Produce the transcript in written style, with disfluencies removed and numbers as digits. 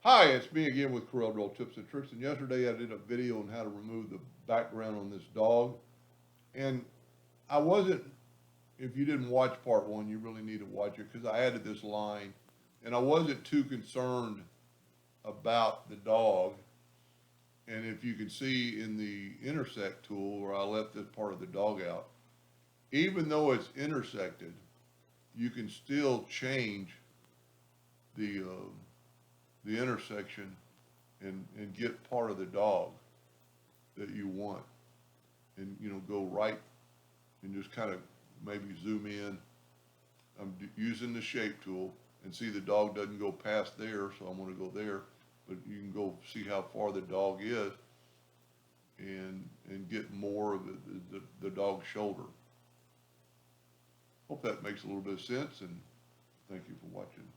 Hi, it's me again with Corel Drill Tips and Tricks. And yesterday I did a video on how to remove the background on this dog. And I wasn't, if you didn't watch part one, you really need to watch it because I added this line. And I wasn't too concerned about the dog. And if you can see in the intersect tool where I left this part of the dog out, even though it's intersected, you can still change the uh, the intersection and get part of the dog that you want, and go right and just kind of maybe zoom in. I'm using the shape tool and see the dog doesn't go past there, so I'm going to go there. But you can go see how far the dog is and get more of the dog's shoulder. Hope that makes a little bit of sense, and thank you for watching.